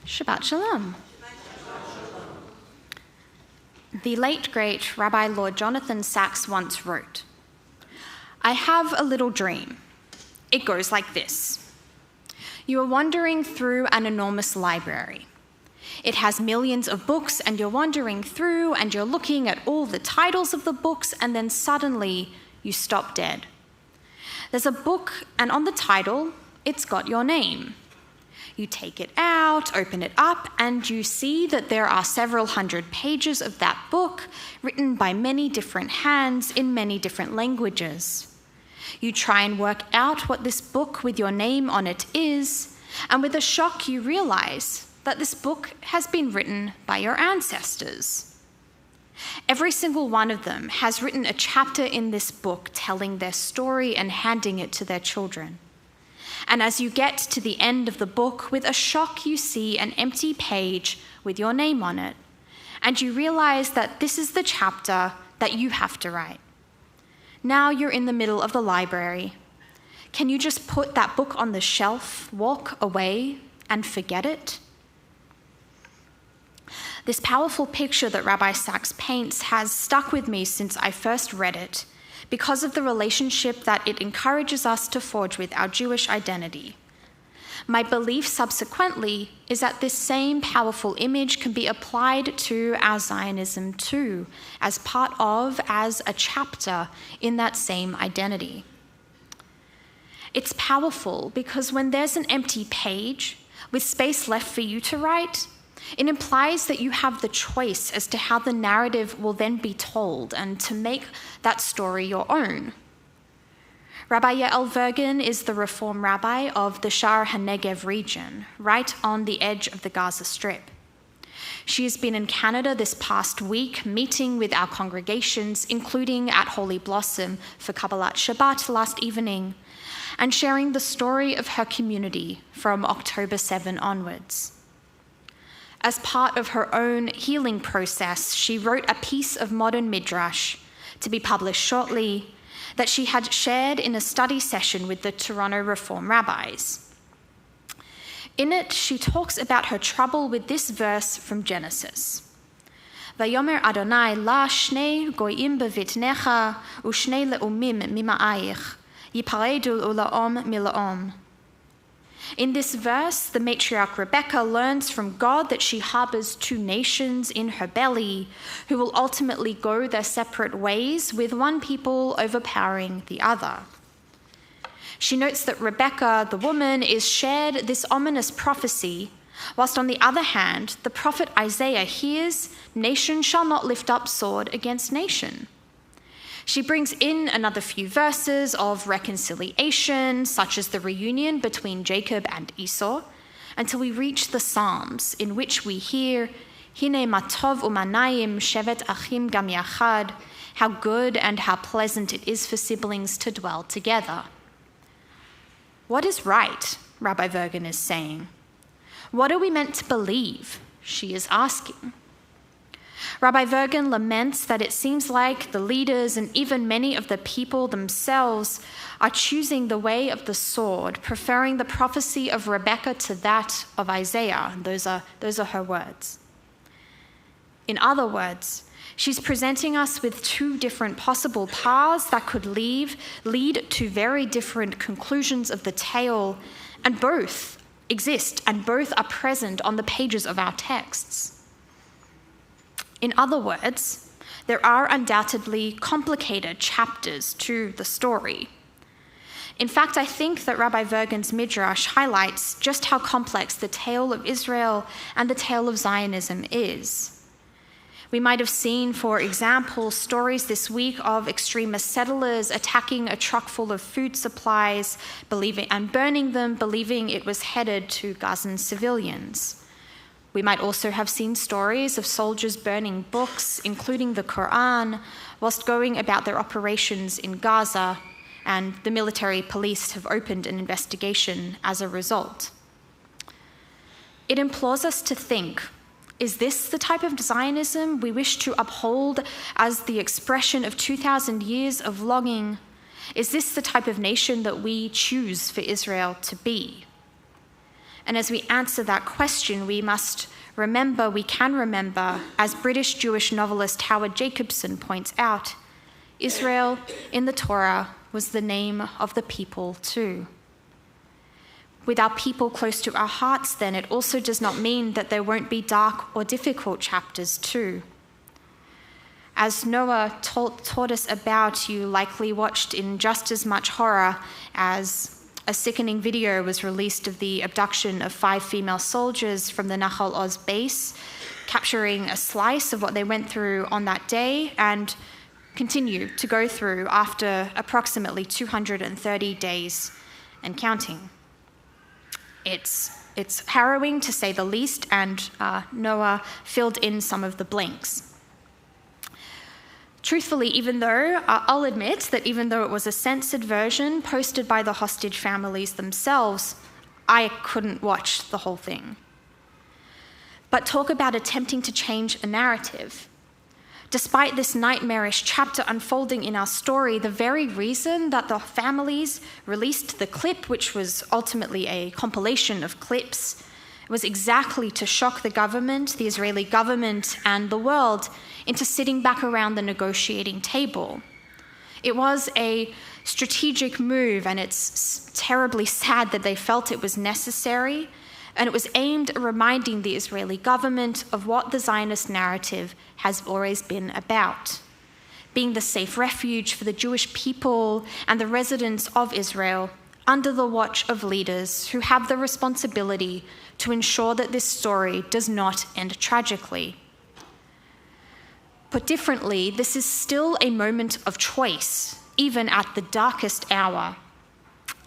Shabbat Shalom. The late, great Rabbi Lord Jonathan Sacks once wrote, "I have a little dream. It goes like this. You are wandering through an enormous library. It has millions of books, and you're wandering through and you're looking at all the titles of the books, and then suddenly you stop dead. There's a book, and on the title, it's got your name. You take it out, open it up, and you see that there are several hundred pages of that book written by many different hands in many different languages. You try and work out what this book with your name on it is, and with a shock you realize that this book has been written by your ancestors. Every single one of them has written a chapter in this book telling their story and handing it to their children. And as you get to the end of the book, with a shock you see an empty page with your name on it, and you realize that this is the chapter that you have to write. Now you're in the middle of the library. Can you just put that book on the shelf, walk away, and forget it?" This powerful picture that Rabbi Sacks paints has stuck with me since I first read it, because of the relationship that it encourages us to forge with our Jewish identity. My belief subsequently is that this same powerful image can be applied to our Zionism too, as a chapter in that same identity. It's powerful because when there's an empty page with space left for you to write, it implies that you have the choice as to how the narrative will then be told and to make that story your own. Rabbi Yael Vergen is the Reform rabbi of the Sha'ar HaNegev region, right on the edge of the Gaza Strip. She has been in Canada this past week, meeting with our congregations, including at Holy Blossom for Kabbalat Shabbat last evening, and sharing the story of her community from October 7 onwards. As part of her own healing process, she wrote a piece of modern midrash to be published shortly that she had shared in a study session with the Toronto Reform rabbis. In it, she talks about her trouble with this verse from Genesis. "Vayomer Adonai la shnei goyim bevitnecha ushnei leumim mima'ayich yiparedu ulaom milaom." In this verse, the matriarch Rebecca learns from God that she harbors two nations in her belly who will ultimately go their separate ways, with one people overpowering the other. She notes that Rebecca, the woman, is shared this ominous prophecy, whilst on the other hand, the prophet Isaiah hears, "Nation shall not lift up sword against nation." She brings in another few verses of reconciliation, such as the reunion between Jacob and Esau, until we reach the Psalms, in which we hear, "Hine matov umanayim shevet achim gam yachad," how good and how pleasant it is for siblings to dwell together. What is right? Rabbi Vergen is saying. What are we meant to believe? She is asking. Rabbi Vergen laments that it seems like the leaders and even many of the people themselves are choosing the way of the sword, preferring the prophecy of Rebecca to that of Isaiah. And those are her words. In other words, she's presenting us with two different possible paths that could lead to very different conclusions of the tale, and both exist and both are present on the pages of our texts. In other words, there are undoubtedly complicated chapters to the story. In fact, I think that Rabbi Vergen's midrash highlights just how complex the tale of Israel and the tale of Zionism is. We might have seen, for example, stories this week of extremist settlers attacking a truck full of food supplies, and burning them, believing it was headed to Gazan civilians. We might also have seen stories of soldiers burning books, including the Quran, whilst going about their operations in Gaza, and the military police have opened an investigation as a result. It implores us to think, is this the type of Zionism we wish to uphold as the expression of 2,000 years of longing? Is this the type of nation that we choose for Israel to be? And as we answer that question, we can remember, as British Jewish novelist Howard Jacobson points out, Israel in the Torah was the name of the people too. With our people close to our hearts, then, it also does not mean that there won't be dark or difficult chapters too. As Noah taught us about, you likely watched in just as much horror as a sickening video was released of the abduction of 5 female soldiers from the Nahal Oz base, capturing a slice of what they went through on that day and continue to go through after approximately 230 days and counting. It's harrowing, to say the least, and Noah filled in some of the blanks. Truthfully, I'll admit that even though it was a censored version posted by the hostage families themselves, I couldn't watch the whole thing. But talk about attempting to change a narrative. Despite this nightmarish chapter unfolding in our story, the very reason that the families released the clip, which was ultimately a compilation of clips, was exactly to shock the government, the Israeli government, and the world into sitting back around the negotiating table. It was a strategic move, and it's terribly sad that they felt it was necessary, and it was aimed at reminding the Israeli government of what the Zionist narrative has always been about: being the safe refuge for the Jewish people and the residents of Israel under the watch of leaders who have the responsibility to ensure that this story does not end tragically. Put differently, this is still a moment of choice, even at the darkest hour,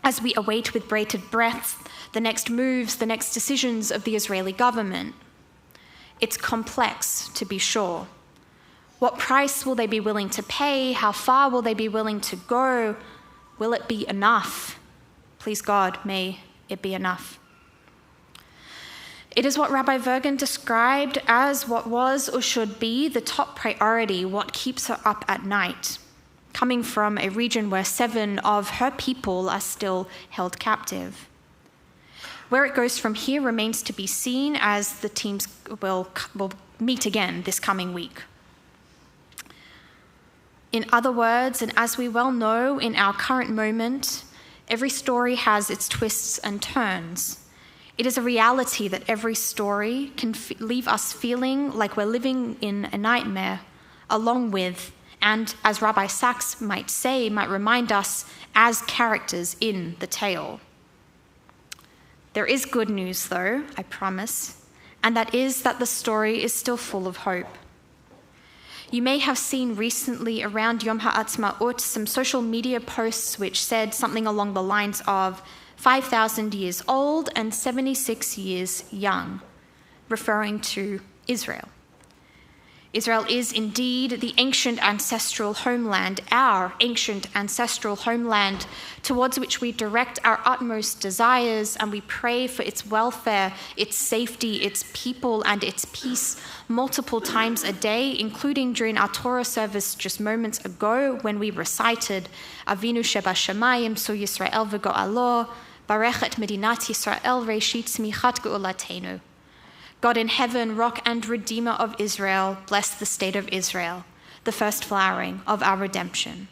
as we await with bated breath the next moves, the next decisions of the Israeli government. It's complex, to be sure. What price will they be willing to pay? How far will they be willing to go? Will it be enough? Please God, may it be enough. It is what Rabbi Vergen described as what was or should be the top priority, what keeps her up at night, coming from a region where 7 of her people are still held captive. Where it goes from here remains to be seen, as the teams will meet again this coming week. In other words, and as we well know in our current moment, every story has its twists and turns. It is a reality that every story can leave us feeling like we're living in a nightmare, along with, and as Rabbi Sacks might remind us, as characters in the tale. There is good news, though, I promise, and that is that the story is still full of hope. You may have seen recently around Yom HaAtzmaut some social media posts which said something along the lines of 5,000 years old and 76 years young, referring to Israel. Israel is indeed the ancient ancestral homeland, our ancient ancestral homeland, towards which we direct our utmost desires, and we pray for its welfare, its safety, its people, and its peace multiple times a day, including during our Torah service just moments ago when we recited Avinu Sheba Shamayim, So Yisrael V'Go'alo, Barechet Medinat Yisrael Reishit Tzmichat Ge'ulatenu. God in heaven, rock and redeemer of Israel, bless the state of Israel, the first flowering of our redemption.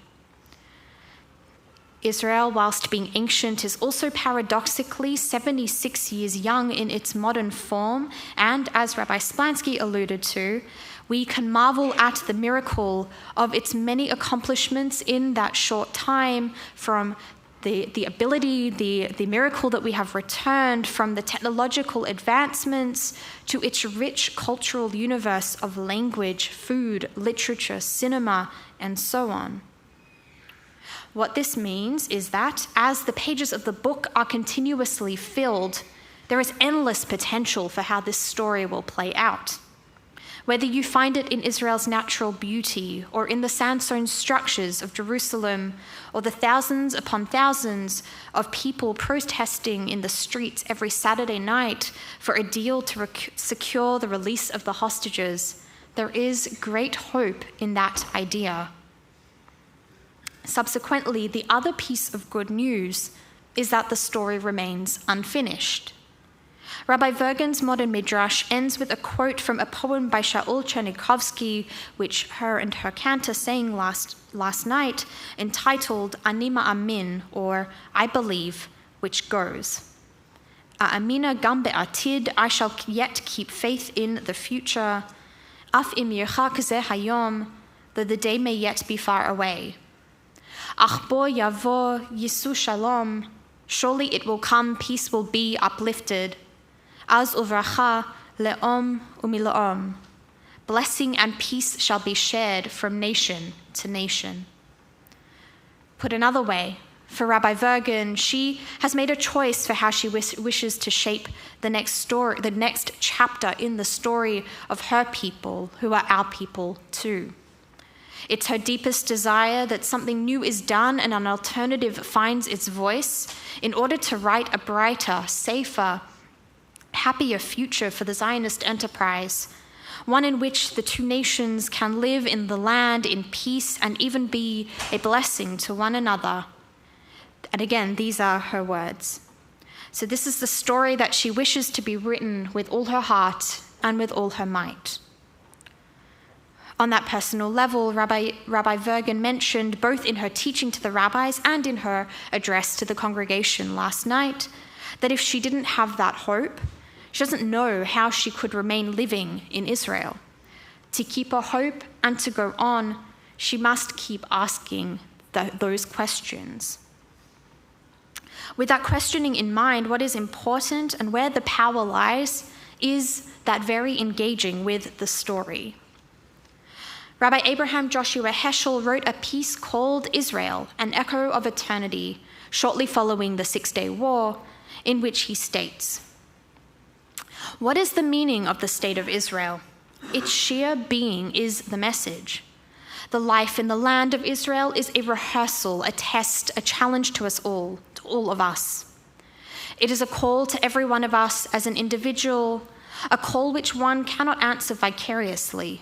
Israel, whilst being ancient, is also paradoxically 76 years young in its modern form, and as Rabbi Splansky alluded to, we can marvel at the miracle of its many accomplishments in that short time, from the ability, the miracle that we have returned from the technological advancements to its rich cultural universe of language, food, literature, cinema, and so on. What this means is that as the pages of the book are continuously filled, there is endless potential for how this story will play out. Whether you find it in Israel's natural beauty, or in the sandstone structures of Jerusalem, or the thousands upon thousands of people protesting in the streets every Saturday night for a deal to secure the release of the hostages, there is great hope in that idea. Subsequently, the other piece of good news is that the story remains unfinished. Rabbi Vergen's modern midrash ends with a quote from a poem by Shaul Chernikovsky, which her and her cantor sang last night, entitled Ani Ma'amin, or I Believe, which goes, A'amina gam be'atid, I shall yet keep faith in the future, af im yirchak ze hayom, though the day may yet be far away. Ach bo yavo yisu shalom, surely it will come, peace will be uplifted. Az uvracha le'om umilaom, blessing and peace shall be shared from nation to nation. Put another way, for Rabbi Vergen, she has made a choice for how she wishes to shape the next chapter in the story of her people, who are our people too. It's her deepest desire that something new is done and an alternative finds its voice in order to write a brighter, safer, happier future for the Zionist enterprise, one in which the two nations can live in the land in peace and even be a blessing to one another. And again, these are her words. So this is the story that she wishes to be written with all her heart and with all her might. On that personal level, Rabbi Vergen mentioned, both in her teaching to the rabbis and in her address to the congregation last night, that if she didn't have that hope, she doesn't know how she could remain living in Israel. To keep her hope and to go on, she must keep asking those questions. With that questioning in mind, what is important and where the power lies is that very engaging with the story. Rabbi Abraham Joshua Heschel wrote a piece called Israel, an Echo of Eternity, shortly following the Six-Day War, in which he states, what is the meaning of the state of Israel? Its sheer being is the message. The life in the land of Israel is a rehearsal, a test, a challenge to us all, to all of us. It is a call to every one of us as an individual, a call which one cannot answer vicariously.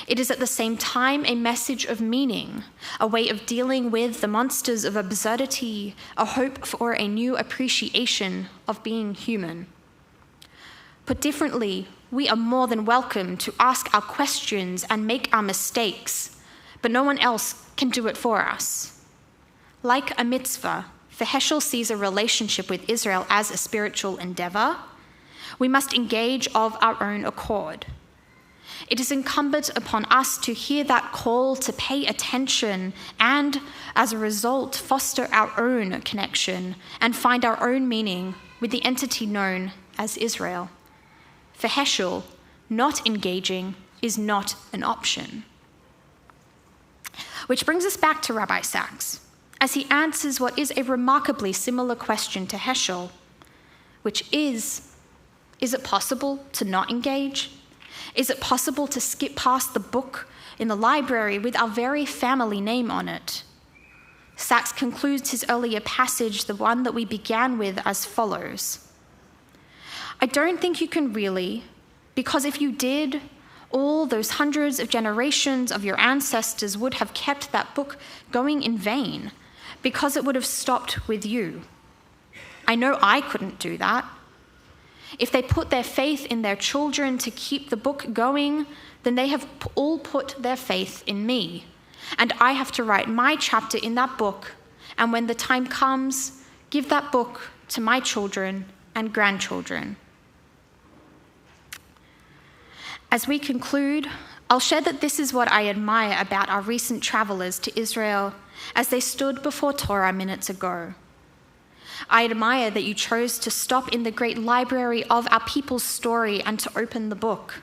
It is at the same time a message of meaning, a way of dealing with the monsters of absurdity, a hope for a new appreciation of being human. Put differently, we are more than welcome to ask our questions and make our mistakes, but no one else can do it for us. Like a mitzvah, for Heschel sees a relationship with Israel as a spiritual endeavor, we must engage of our own accord. It is incumbent upon us to hear that call to pay attention and, as a result, foster our own connection and find our own meaning with the entity known as Israel. For Heschel, not engaging is not an option. Which brings us back to Rabbi Sacks, as he answers what is a remarkably similar question to Heschel, which is it possible to not engage? Is it possible to skip past the book in the library with our very family name on it? Sacks concludes his earlier passage, the one that we began with, as follows. I don't think you can really, because if you did, all those hundreds of generations of your ancestors would have kept that book going in vain, because it would have stopped with you. I know I couldn't do that. If they put their faith in their children to keep the book going, then they have all put their faith in me, and I have to write my chapter in that book, and when the time comes, give that book to my children and grandchildren. As we conclude, I'll share that this is what I admire about our recent travelers to Israel as they stood before Torah minutes ago. I admire that you chose to stop in the great library of our people's story and to open the book.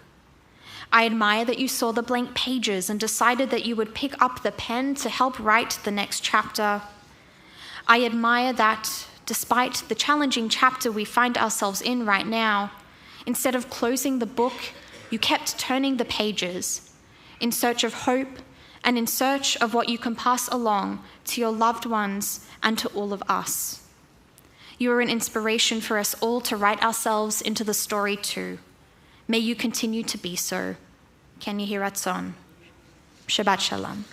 I admire that you saw the blank pages and decided that you would pick up the pen to help write the next chapter. I admire that, despite the challenging chapter we find ourselves in right now, instead of closing the book, you kept turning the pages in search of hope and in search of what you can pass along to your loved ones and to all of us. You are an inspiration for us all to write ourselves into the story too. May you continue to be so. Ken Yehi Ratzon. Shabbat Shalom.